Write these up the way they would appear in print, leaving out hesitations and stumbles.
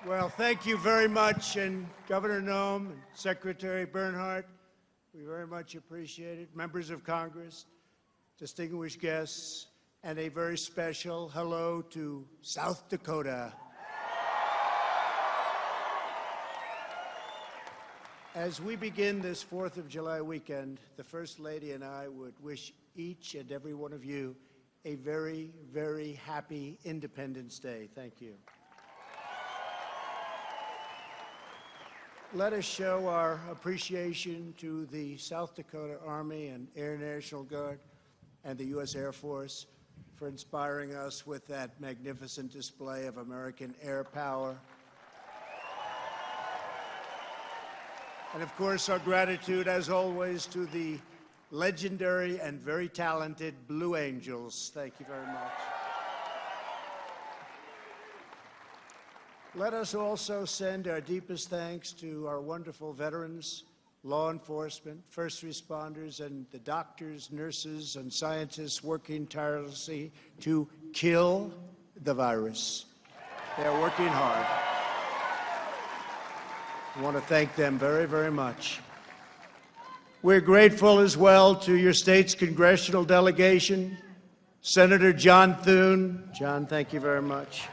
Well, thank you very much, and Governor Noem and Secretary Bernhardt, we very much appreciate it. Members of Congress, distinguished guests, and a very special hello to South Dakota. As we begin this 4th of July weekend, the First Lady and I would wish each and every one of you a very, very happy Independence Day. Thank you. Let us show our appreciation to the South Dakota Army and Air National Guard and the U.S. Air Force for inspiring us with that magnificent display of American air power. And of course, our gratitude, as always, to the legendary and very talented Blue Angels. Thank you very much. Let us also send our deepest thanks to our wonderful veterans, law enforcement, first responders, and the doctors, nurses, and scientists working tirelessly to kill the virus. They are working hard. I want to thank them very, very much. We're grateful as well to your state's congressional delegation, Senator John Thune. John, thank you very much.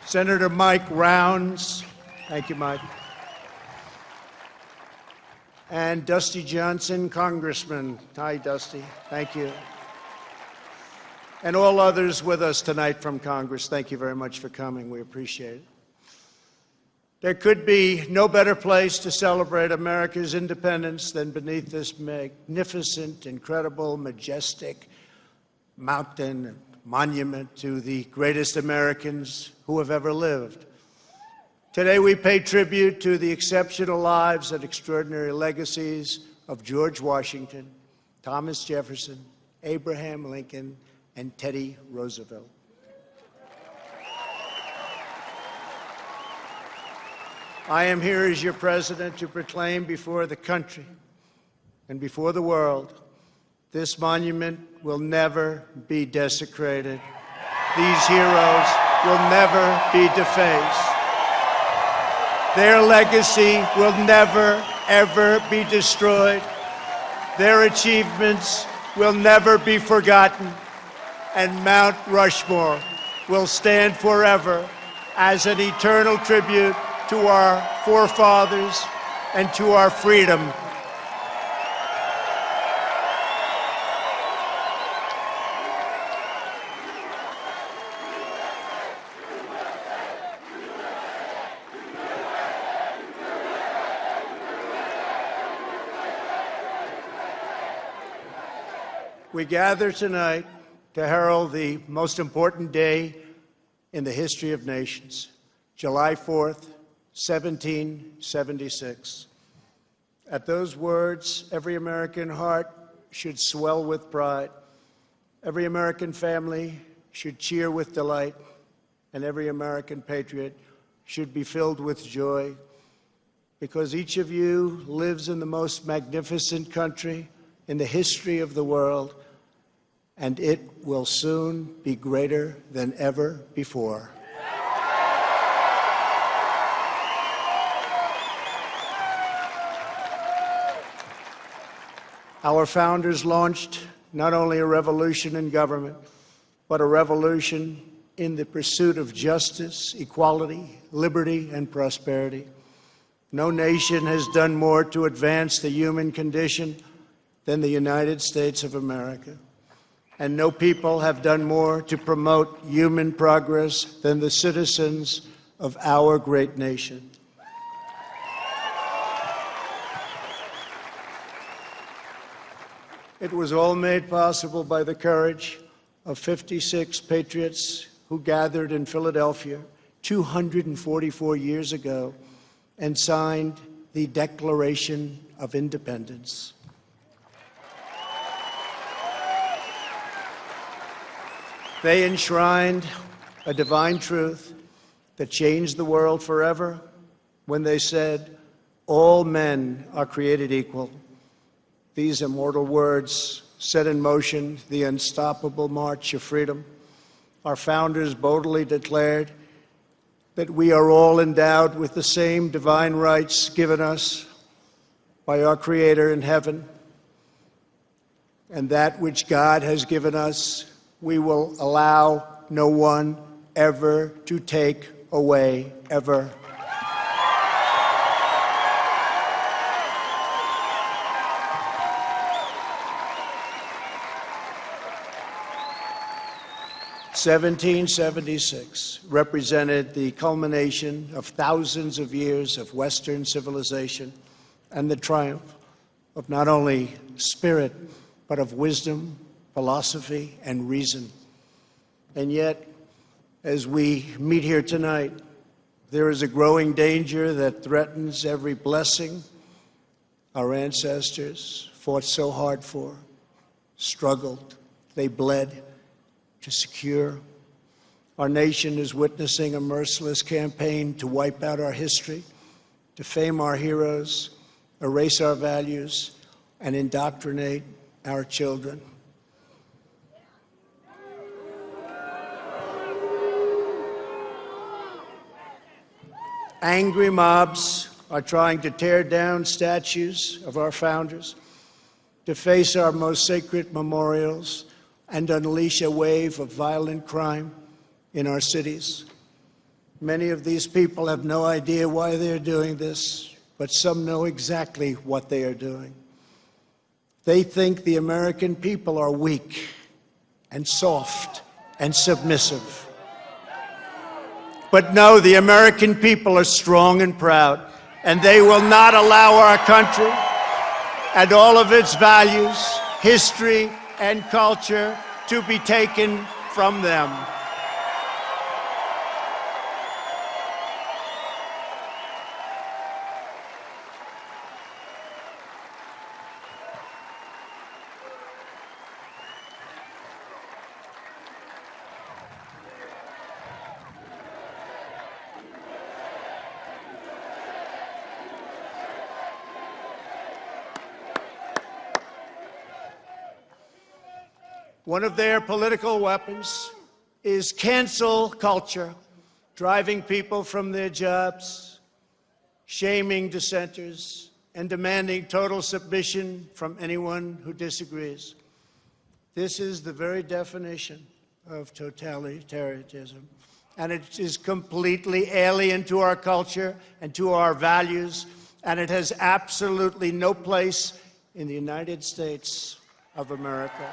Senator Mike Rounds. Thank you, Mike. And Dusty Johnson, Congressman. Hi, Dusty. Thank you. And all others with us tonight from Congress, thank you very much for coming. We appreciate it. There could be no better place to celebrate America's independence than beneath this magnificent, incredible, majestic mountain monument to the greatest Americans who have ever lived. Today we pay tribute to the exceptional lives and extraordinary legacies of George Washington, Thomas Jefferson, Abraham Lincoln, and Teddy Roosevelt. I am here as your president to proclaim before the country and before the world, this monument will never be desecrated. These heroes will never be defaced. Their legacy will never, ever be destroyed. Their achievements will never be forgotten. And Mount Rushmore will stand forever as an eternal tribute to our forefathers and to our freedom. We gather tonight to herald the most important day in the history of nations, July 4th, 1776. At those words, every American heart should swell with pride. Every American family should cheer with delight, and every American patriot should be filled with joy, because each of you lives in the most magnificent country in the history of the world, and it will soon be greater than ever before. Our founders launched not only a revolution in government, but a revolution in the pursuit of justice, equality, liberty, and prosperity. No nation has done more to advance the human condition than the United States of America. And no people have done more to promote human progress than the citizens of our great nation. It was all made possible by the courage of 56 patriots who gathered in Philadelphia 244 years ago and signed the Declaration of Independence. They enshrined a divine truth that changed the world forever when they said, "All men are created equal." These immortal words set in motion the unstoppable march of freedom. Our founders boldly declared that we are all endowed with the same divine rights given us by our Creator in heaven, and that which God has given us, we will allow no one ever to take away, ever. "1776 represented the culmination of thousands of years of Western civilization and the triumph of not only spirit, but of wisdom, philosophy, and reason. And yet, as we meet here tonight, there is a growing danger that threatens every blessing our ancestors fought so hard for, struggled, they bled to secure. Our nation is witnessing a merciless campaign to wipe out our history, defame our heroes, erase our values, and indoctrinate our children. Angry mobs are trying to tear down statues of our founders, deface our most sacred memorials, and unleash a wave of violent crime in our cities. Many of these people have no idea why they're doing this, but some know exactly what they are doing. They think the American people are weak and soft and submissive. But no, the American people are strong and proud, and they will not allow our country and all of its values, history, and culture to be taken from them. One of their political weapons is cancel culture, driving people from their jobs, shaming dissenters, and demanding total submission from anyone who disagrees. This is the very definition of totalitarianism, and it is completely alien to our culture and to our values, and it has absolutely no place in the United States of America.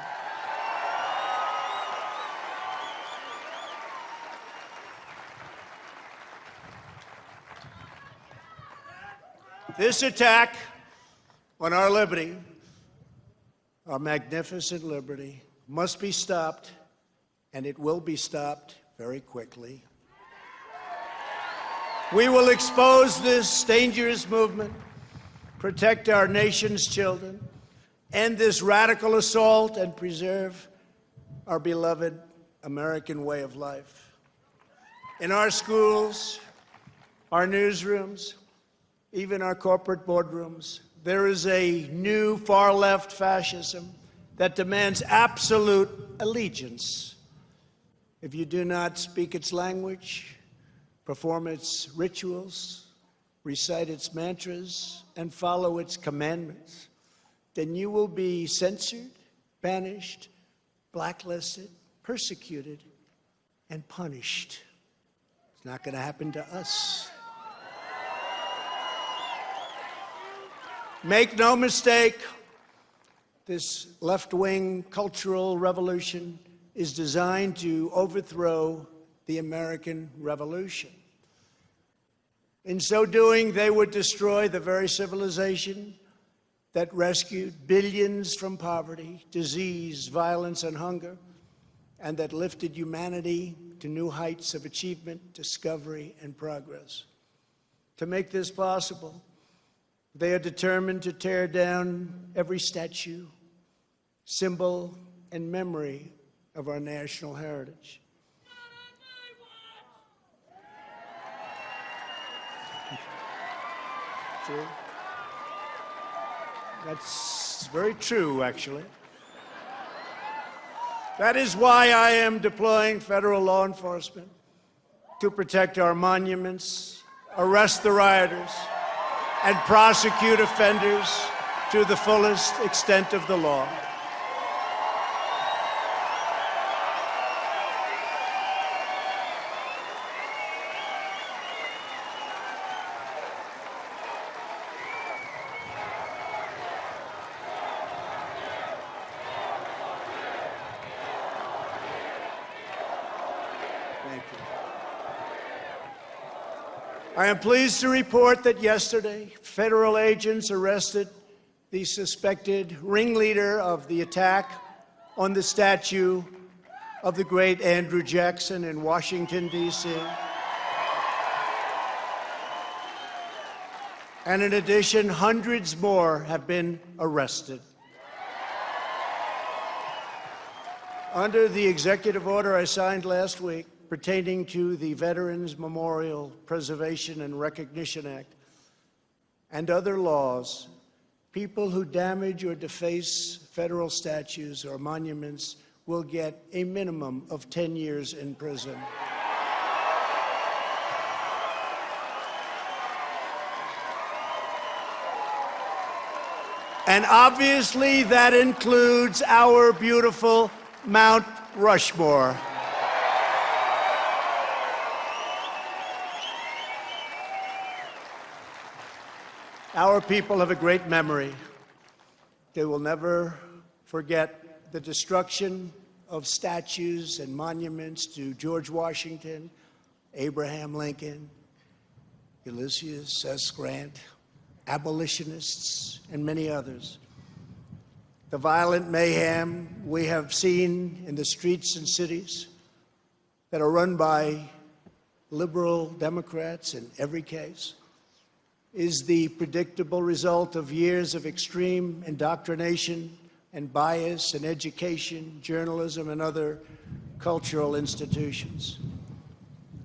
This attack on our liberty, our magnificent liberty, must be stopped, and it will be stopped very quickly. We will expose this dangerous movement, protect our nation's children, end this radical assault, and preserve our beloved American way of life. In our schools, our newsrooms, even our corporate boardrooms, there is a new far-left fascism that demands absolute allegiance. If you do not speak its language, perform its rituals, recite its mantras, and follow its commandments, then you will be censored, banished, blacklisted, persecuted, and punished. It's not going to happen to us. Make no mistake, this left-wing cultural revolution is designed to overthrow the American Revolution. In so doing, they would destroy the very civilization that rescued billions from poverty, disease, violence, and hunger, and that lifted humanity to new heights of achievement, discovery, and progress. To make this possible, they are determined to tear down every statue, symbol, and memory of our national heritage. True. That's very true, actually. That is why I am deploying federal law enforcement to protect our monuments, arrest the rioters, and prosecute offenders to the fullest extent of the law. Thank you. I am pleased to report that yesterday, federal agents arrested the suspected ringleader of the attack on the statue of the great Andrew Jackson in Washington, D.C. And in addition, hundreds more have been arrested. Under the executive order I signed last week pertaining to the Veterans Memorial Preservation and Recognition Act and other laws, people who damage or deface federal statues or monuments will get a minimum of 10 years in prison. And obviously that includes our beautiful Mount Rushmore. Our people have a great memory. They will never forget the destruction of statues and monuments to George Washington, Abraham Lincoln, Ulysses S. Grant, abolitionists, and many others. The violent mayhem we have seen in the streets and cities that are run by liberal Democrats in every case is the predictable result of years of extreme indoctrination and bias in education, journalism, and other cultural institutions.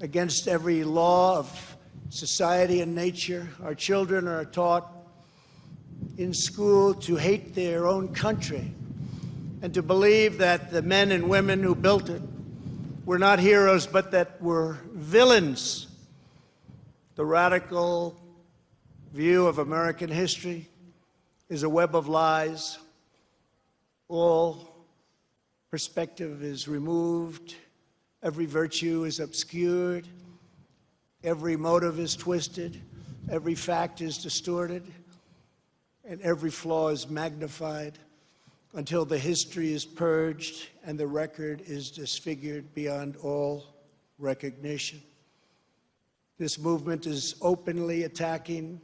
Against every law of society and nature, our children are taught in school to hate their own country and to believe that the men and women who built it were not heroes, but that were villains. The radical view of American history is a web of lies. All perspective is removed. Every virtue is obscured. Every motive is twisted. Every fact is distorted. And every flaw is magnified until the history is purged and the record is disfigured beyond all recognition. This movement is openly attacking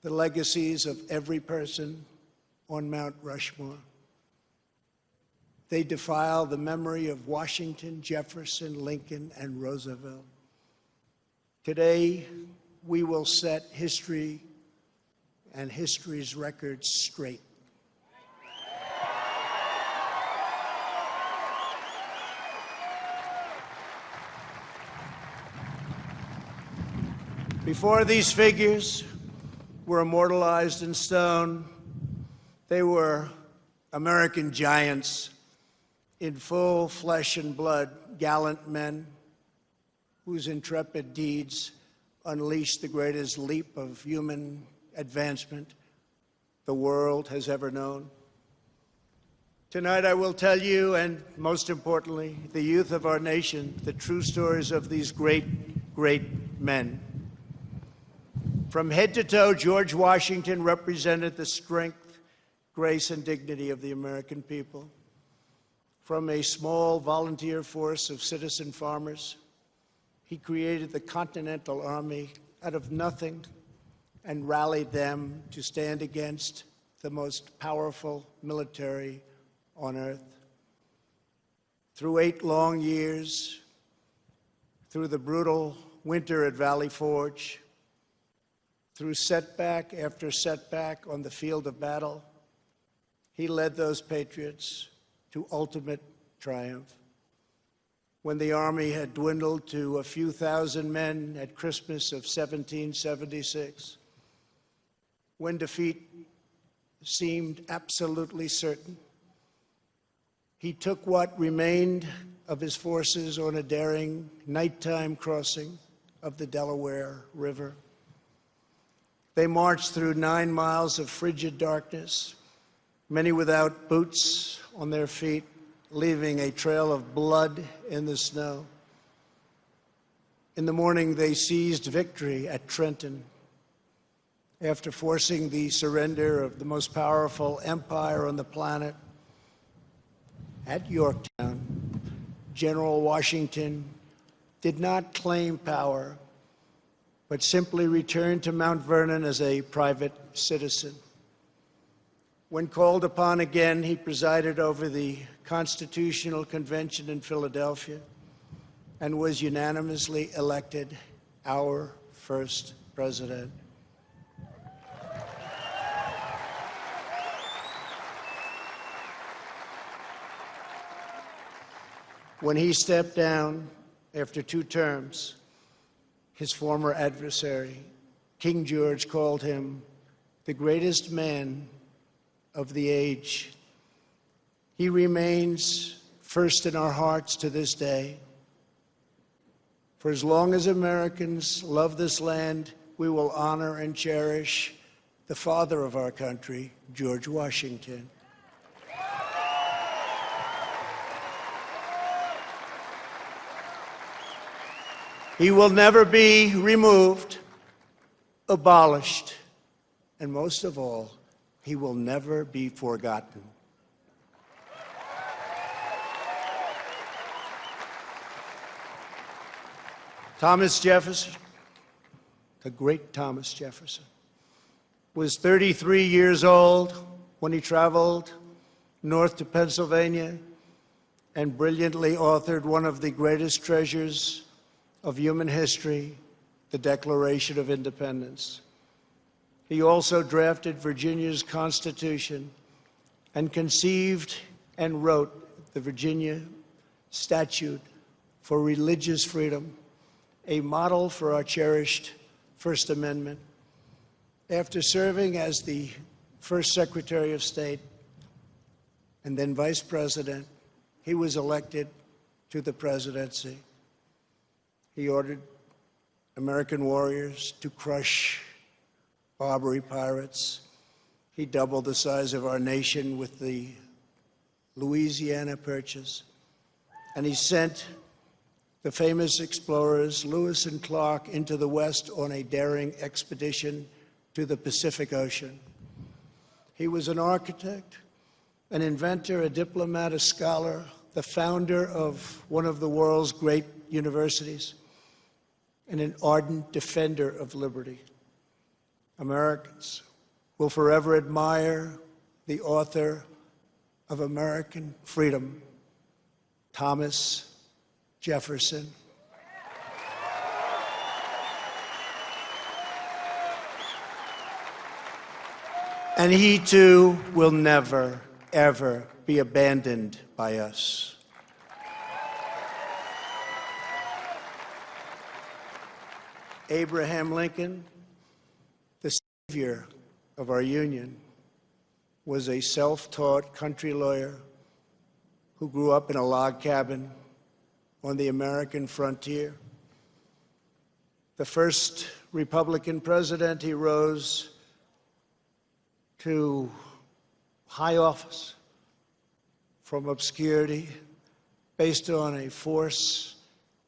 the legacies of every person on Mount Rushmore. They defile the memory of Washington, Jefferson, Lincoln, and Roosevelt. Today, we will set history and history's records straight. Before these figures were immortalized in stone, they were American giants in full flesh and blood, gallant men whose intrepid deeds unleashed the greatest leap of human advancement the world has ever known. Tonight I will tell you, and most importantly, the youth of our nation, the true stories of these great, great men. From head to toe, George Washington represented the strength, grace, and dignity of the American people. From a small volunteer force of citizen farmers, he created the Continental Army out of nothing and rallied them to stand against the most powerful military on earth. Through 8 long years, through the brutal winter at Valley Forge, through setback after setback on the field of battle, he led those patriots to ultimate triumph. When the army had dwindled to a few thousand men at Christmas of 1776, when defeat seemed absolutely certain, he took what remained of his forces on a daring nighttime crossing of the Delaware River. They marched through 9 miles of frigid darkness, many without boots on their feet, leaving a trail of blood in the snow. In the morning, they seized victory at Trenton. After forcing the surrender of the most powerful empire on the planet, at Yorktown, General Washington did not claim power, but simply returned to Mount Vernon as a private citizen. When called upon again, he presided over the Constitutional Convention in Philadelphia and was unanimously elected our first president. When he stepped down after 2 terms, his former adversary, King George, called him the greatest man of the age. He remains first in our hearts to this day. For as long as Americans love this land, we will honor and cherish the father of our country, George Washington. He will never be removed, abolished, and most of all, he will never be forgotten. Thomas Jefferson, the great Thomas Jefferson, was 33 years old when he traveled north to Pennsylvania and brilliantly authored one of the greatest treasures of human history, the Declaration of Independence. He also drafted Virginia's Constitution and conceived and wrote the Virginia Statute for Religious Freedom, a model for our cherished First Amendment. After serving as the first Secretary of State and then Vice President, he was elected to the presidency. He ordered American warriors to crush Barbary pirates. He doubled the size of our nation with the Louisiana Purchase. And he sent the famous explorers Lewis and Clark into the West on a daring expedition to the Pacific Ocean. He was an architect, an inventor, a diplomat, a scholar, the founder of one of the world's great universities, and an ardent defender of liberty. Americans will forever admire the author of American freedom, Thomas Jefferson. And he too will never, ever be abandoned by us. Abraham Lincoln, the savior of our Union, was a self-taught country lawyer who grew up in a log cabin on the American frontier. The first Republican president, he rose to high office from obscurity based on a force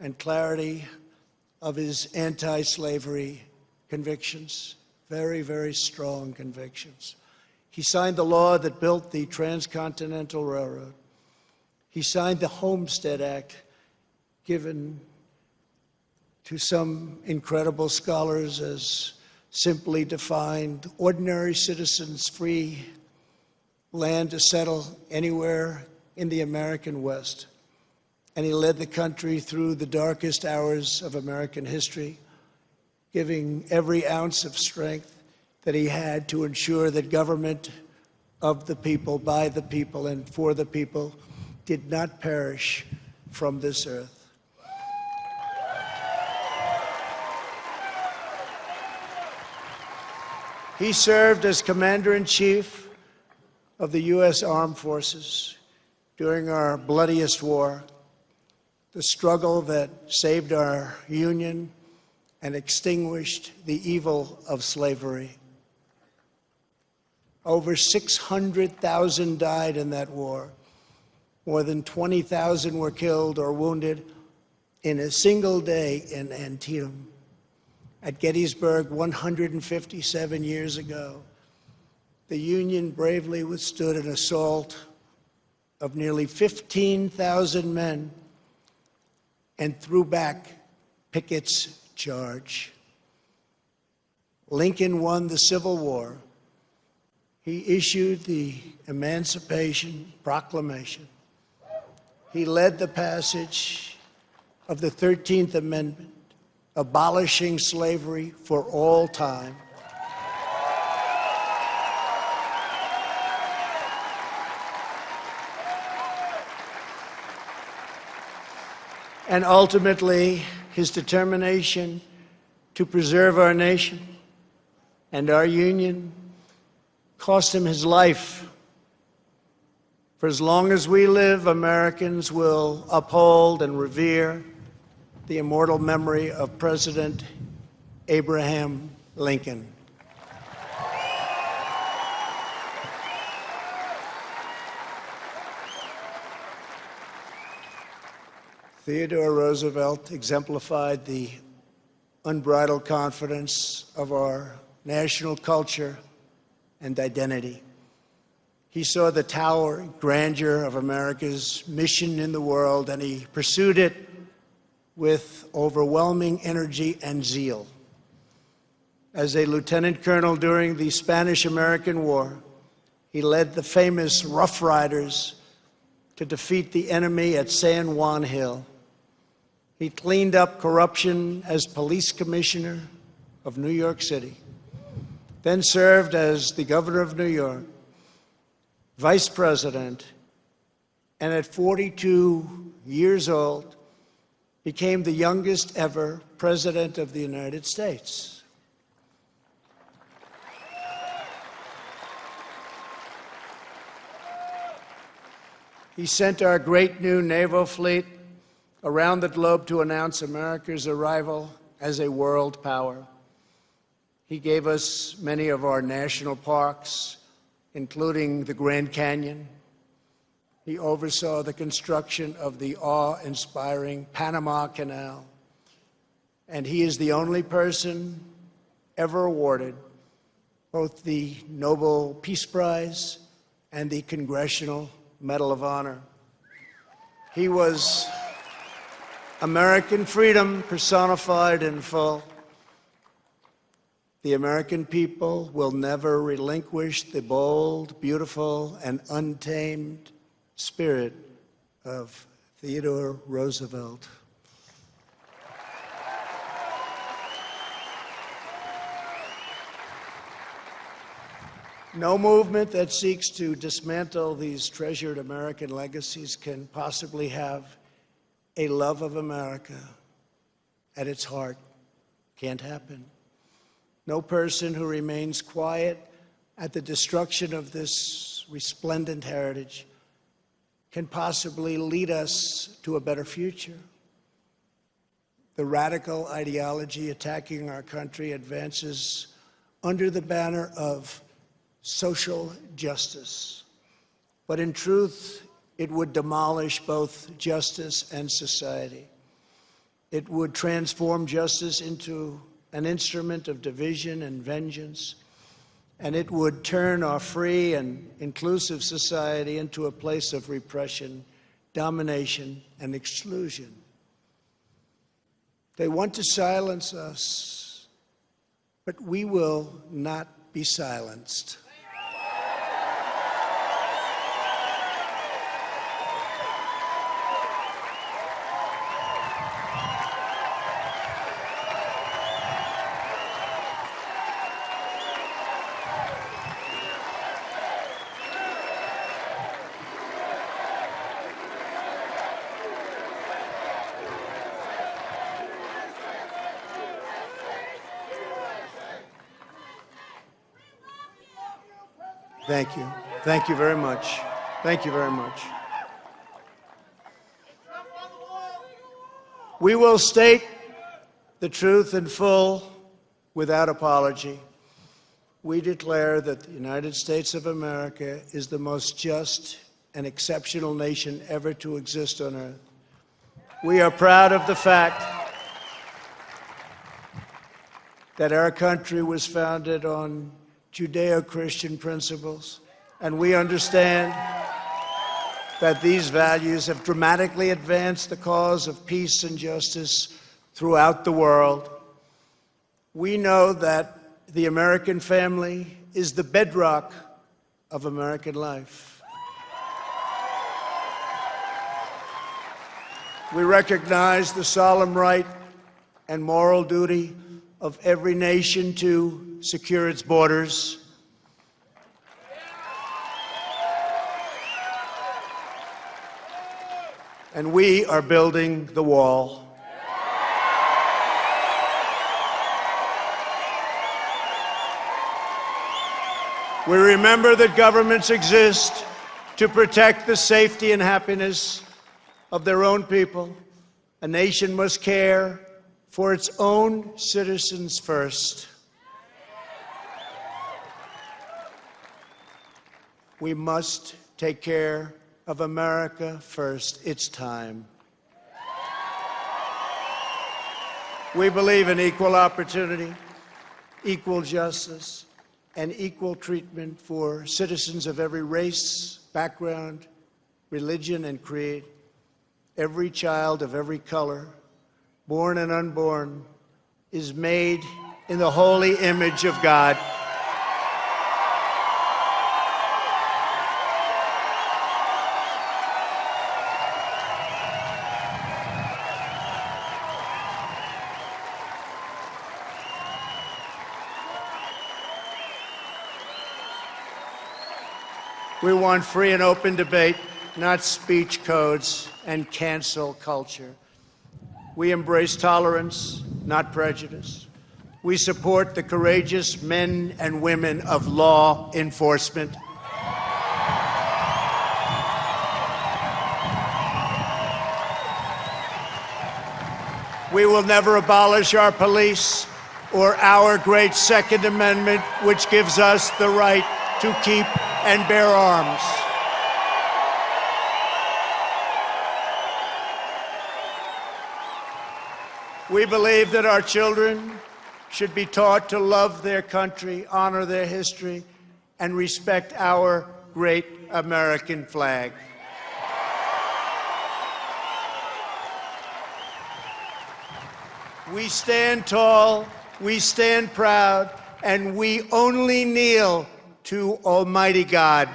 and clarity of his anti-slavery convictions, very, very strong convictions. He signed the law that built the Transcontinental Railroad. He signed the Homestead Act, given to some incredible scholars as simply defined ordinary citizens free land to settle anywhere in the American West. And he led the country through the darkest hours of American history, giving every ounce of strength that he had to ensure that government of the people, by the people, and for the people did not perish from this earth. He served as Commander-in-Chief of the U.S. Armed Forces during our bloodiest war. the struggle that saved our Union and extinguished the evil of slavery. Over 600,000 died in that war. More than 20,000 were killed or wounded in a single day in Antietam. At Gettysburg 157 years ago, the Union bravely withstood an assault of nearly 15,000 men and threw back Pickett's charge. Lincoln won the Civil War. He issued the Emancipation Proclamation. He led the passage of the 13th Amendment, abolishing slavery for all time. And ultimately, his determination to preserve our nation and our Union cost him his life. For as long as we live, Americans will uphold and revere the immortal memory of President Abraham Lincoln. Theodore Roosevelt exemplified the unbridled confidence of our national culture and identity. He saw the towering grandeur of America's mission in the world, and he pursued it with overwhelming energy and zeal. As a lieutenant colonel during the Spanish-American War, he led the famous Rough Riders to defeat the enemy at San Juan Hill. He cleaned up corruption as police commissioner of New York City, then served as the governor of New York, vice president, and at 42 years old, became the youngest ever president of the United States. He sent our great new naval fleet around the globe to announce America's arrival as a world power. He gave us many of our national parks, including the Grand Canyon. He oversaw the construction of the awe-inspiring Panama Canal. And he is the only person ever awarded both the Nobel Peace Prize and the Congressional Medal of Honor. He was American freedom personified in full. The American people will never relinquish the bold, beautiful, and untamed spirit of Theodore Roosevelt. No movement that seeks to dismantle these treasured American legacies can possibly have a love of America at its heart. Can't happen. No person who remains quiet at the destruction of this resplendent heritage can possibly lead us to a better future. The radical ideology attacking our country advances under the banner of social justice. But in truth, it would demolish both justice and society. It would transform justice into an instrument of division and vengeance, and it would turn our free and inclusive society into a place of repression, domination, and exclusion. They want to silence us, but we will not be silenced. Thank you. Thank you very much. Thank you very much. We will state the truth in full without apology. We declare that the United States of America is the most just and exceptional nation ever to exist on earth. We are proud of the fact that our country was founded on Judeo-Christian principles, and we understand that these values have dramatically advanced the cause of peace and justice throughout the world. We know that the American family is the bedrock of American life. We recognize the solemn right and moral duty of every nation to secure its borders. And we are building the wall. We remember that governments exist to protect the safety and happiness of their own people. A nation must care for its own citizens first. We must take care of America first. It's time. We believe in equal opportunity, equal justice, and equal treatment for citizens of every race, background, religion, and creed. Every child of every color, born and unborn, is made in the holy image of God. We want free and open debate, not speech codes and cancel culture. We embrace tolerance, not prejudice. We support the courageous men and women of law enforcement. We will never abolish our police or our great Second Amendment, which gives us the right to keep and bear arms. We believe that our children should be taught to love their country, honor their history, and respect our great American flag. We stand tall, we stand proud, and we only kneel to Almighty God.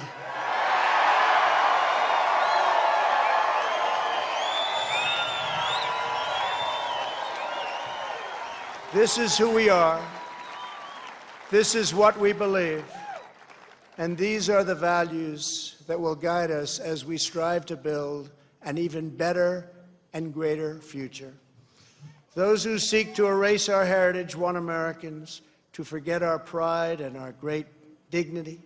This is who we are. This is what we believe. And these are the values that will guide us as we strive to build an even better and greater future. Those who seek to erase our heritage want Americans to forget our pride and our great dignity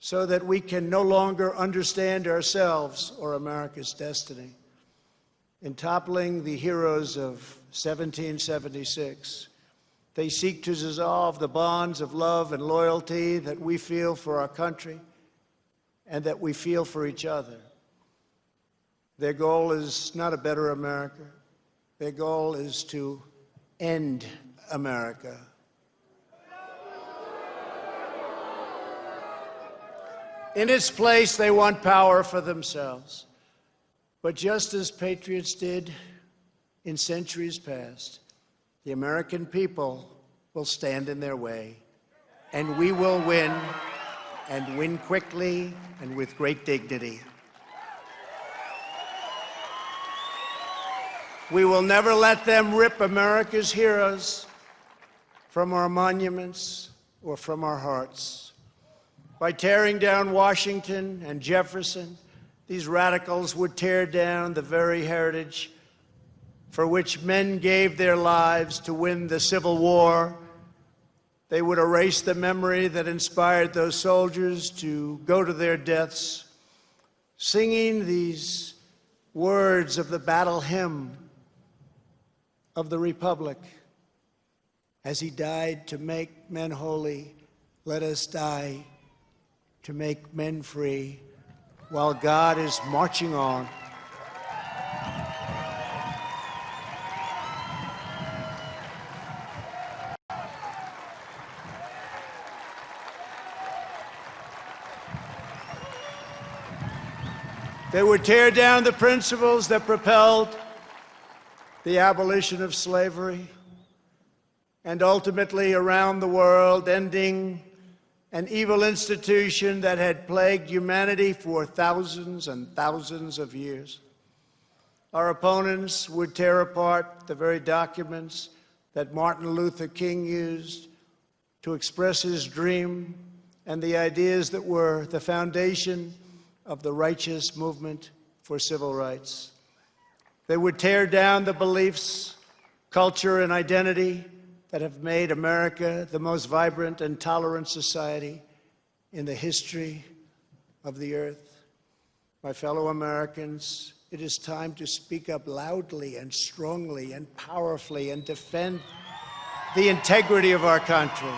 so that we can no longer understand ourselves or America's destiny. In toppling the heroes of 1776, they seek to dissolve the bonds of love and loyalty that we feel for our country and that we feel for each other. Their goal is not a better America. Their goal is to end America. In its place, they want power for themselves. But just as patriots did in centuries past, the American people will stand in their way, and we will win, and win quickly and with great dignity. We will never let them rip America's heroes from our monuments or from our hearts. By tearing down Washington and Jefferson, these radicals would tear down the very heritage for which men gave their lives to win the Civil War. They would erase the memory that inspired those soldiers to go to their deaths, singing these words of the battle hymn: of the Republic. As he died to make men holy, let us die to make men free while God is marching on. They would tear down the principles that propelled the abolition of slavery and ultimately around the world, ending an evil institution that had plagued humanity for thousands and thousands of years. Our opponents would tear apart the very documents that Martin Luther King used to express his dream and the ideas that were the foundation of the righteous movement for civil rights. They would tear down the beliefs, culture, and identity that have made America the most vibrant and tolerant society in the history of the earth. My fellow Americans, it is time to speak up loudly and strongly and powerfully and defend the integrity of our country.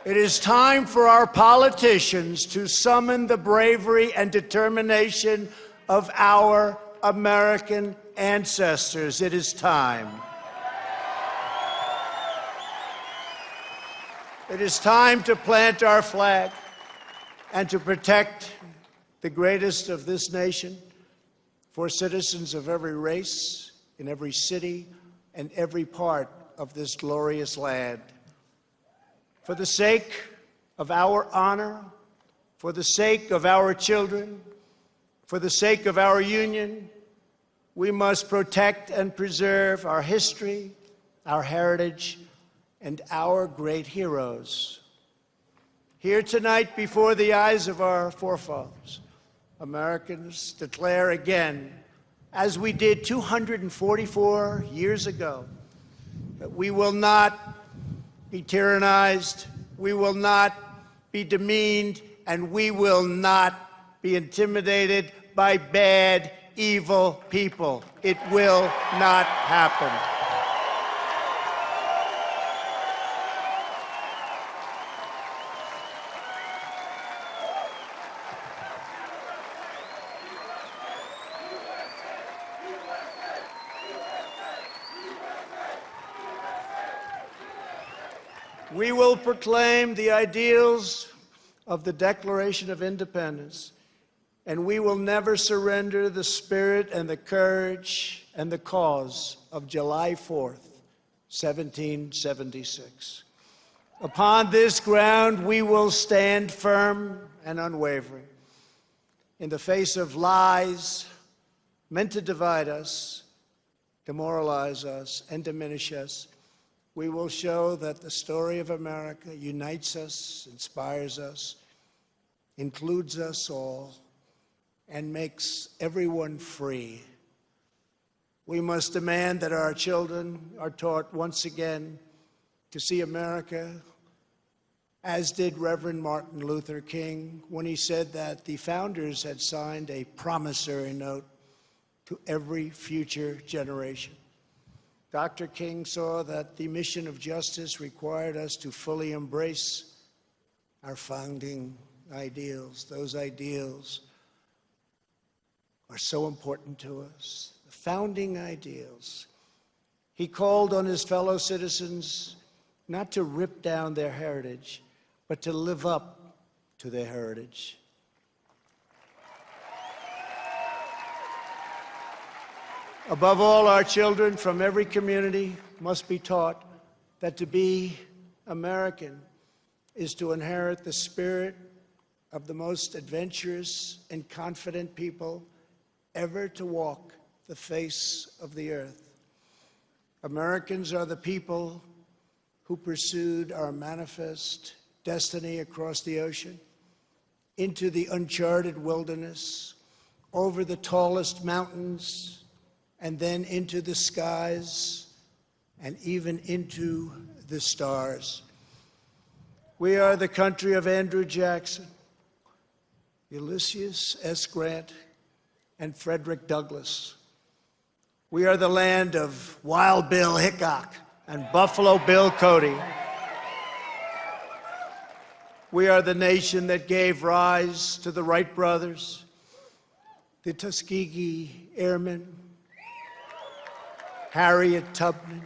It is time for our politicians to summon the bravery and determination of our American ancestors. It is time. It is time to plant our flag and to protect the greatest of this nation for citizens of every race, in every city, and every part of this glorious land. For the sake of our honor, for the sake of our children, for the sake of our union, we must protect and preserve our history, our heritage, and our great heroes. Here tonight, before the eyes of our forefathers, Americans declare again, as we did 244 years ago, that we will not be tyrannized, we will not be demeaned, and we will not be intimidated by bad, evil people. It will not happen. We will proclaim the ideals of the Declaration of Independence, and we will never surrender the spirit and the courage and the cause of July 4th, 1776. Upon this ground, we will stand firm and unwavering. In the face of lies meant to divide us, demoralize us, and diminish us, we will show that the story of America unites us, inspires us, includes us all, and makes everyone free. We must demand that our children are taught once again to see America, as did Reverend Martin Luther King when he said that the founders had signed a promissory note to every future generation. Dr. King saw that the mission of justice required us to fully embrace our founding ideals. Those ideals are so important to us, the founding ideals. He called on his fellow citizens not to rip down their heritage, but to live up to their heritage. Above all, our children from every community must be taught that to be American is to inherit the spirit of the most adventurous and confident people ever to walk the face of the earth. Americans are the people who pursued our manifest destiny across the ocean, into the uncharted wilderness, over the tallest mountains, and then into the skies, and even into the stars. We are the country of Andrew Jackson, Ulysses S. Grant, and Frederick Douglass. We are the land of Wild Bill Hickok and Buffalo Bill Cody. We are the nation that gave rise to the Wright brothers, the Tuskegee Airmen, Harriet Tubman,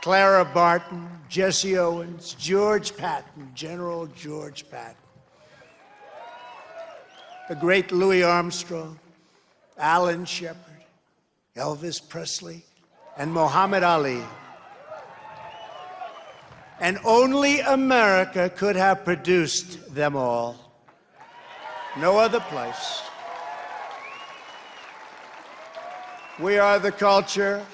Clara Barton, Jesse Owens, George Patton, General George Patton, the great Louis Armstrong, Alan Shepard, Elvis Presley, and Muhammad Ali. And only America could have produced them all. No other place. We are the culture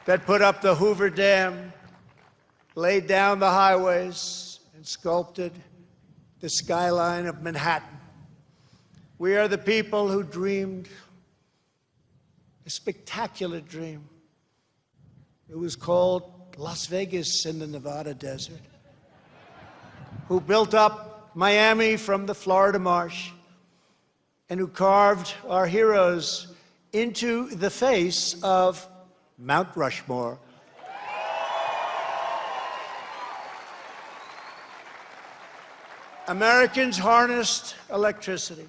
that put up the Hoover Dam, laid down the highways, and sculpted the skyline of Manhattan. We are the people who dreamed a spectacular dream. It was called Las Vegas in the Nevada desert, who built up Miami from the Florida marsh, and who carved our heroes into the face of Mount Rushmore. Americans harnessed electricity,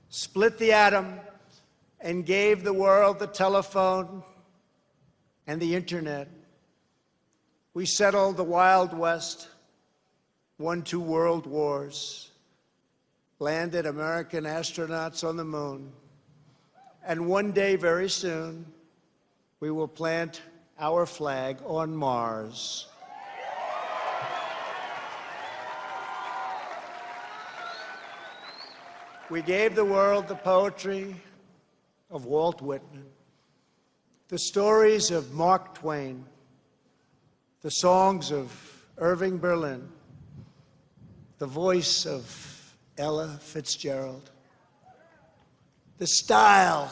split the atom, and gave the world the telephone and the internet. We settled the Wild West, won 2 world wars, landed American astronauts on the moon, and one day, very soon, we will plant our flag on Mars. We gave the world the poetry of Walt Whitman, the stories of Mark Twain, the songs of Irving Berlin, the voice of Ella Fitzgerald, the style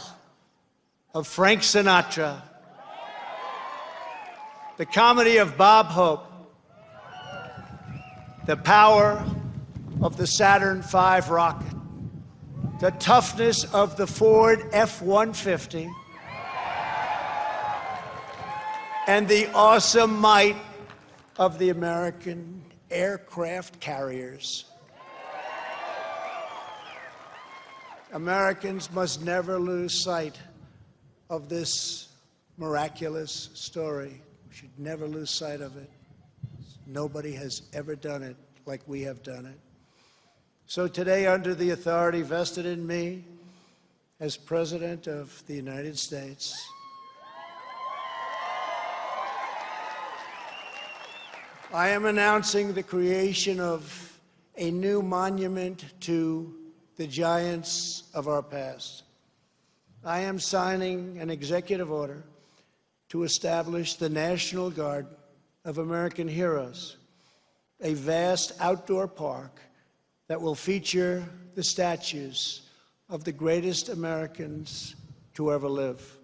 of Frank Sinatra, the comedy of Bob Hope, the power of the Saturn V rocket, the toughness of the Ford F-150, and the awesome might of the American aircraft carriers. Americans must never lose sight of this miraculous story. We should never lose sight of it. Nobody has ever done it like we have done it. So today, under the authority vested in me as President of the United States, I am announcing the creation of a new monument to the giants of our past. I am signing an executive order to establish the National Guard of American Heroes, a vast outdoor park that will feature the statues of the greatest Americans to ever live.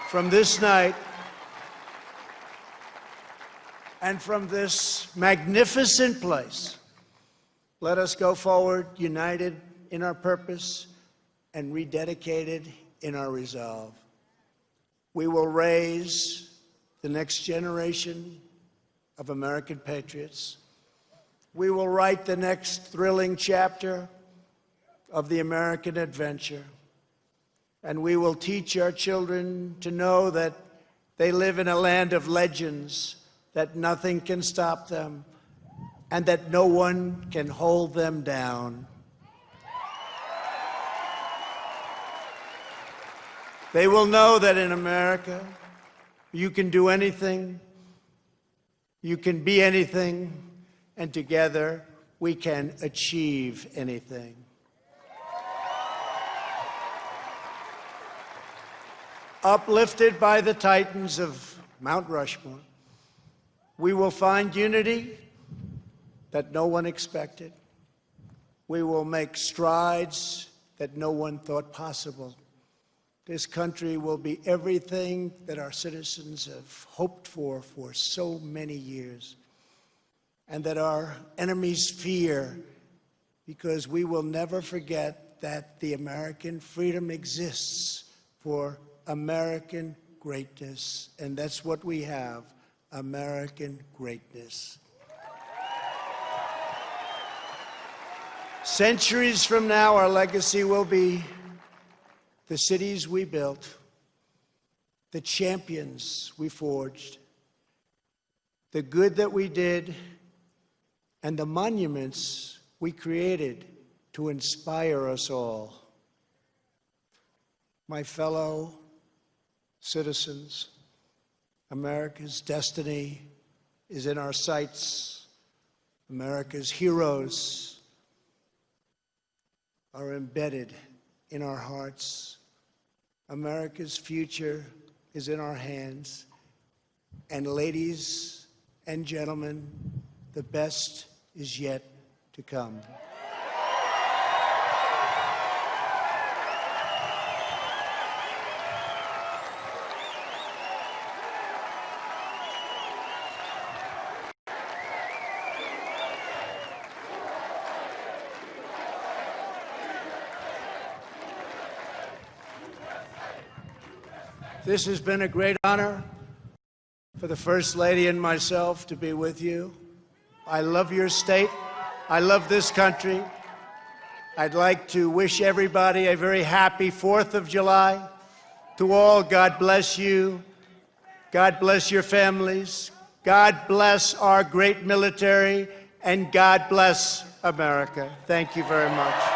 From this night and from this magnificent place, let us go forward united in our purpose and rededicated in our resolve. We will raise the next generation of American patriots. We will write the next thrilling chapter of the American adventure. And we will teach our children to know that they live in a land of legends, that nothing can stop them, and that no one can hold them down. They will know that in America, you can do anything, you can be anything, and together we can achieve anything. Uplifted by the titans of Mount Rushmore, we will find unity that no one expected. We will make strides that no one thought possible. This country will be everything that our citizens have hoped for so many years, and that our enemies fear, because we will never forget that the American freedom exists for American greatness, and that's what we have, American greatness. Centuries from now, our legacy will be the cities we built, the champions we forged, the good that we did, and the monuments we created to inspire us all. My fellow citizens, America's destiny is in our sights. America's heroes are embedded in our hearts. America's future is in our hands. And ladies and gentlemen, the best is yet to come. This has been a great honor for the First Lady and myself to be with you. I love your state. I love this country. I'd like to wish everybody a very happy 4th of July. To all, God bless you. God bless your families. God bless our great military. And God bless America. Thank you very much.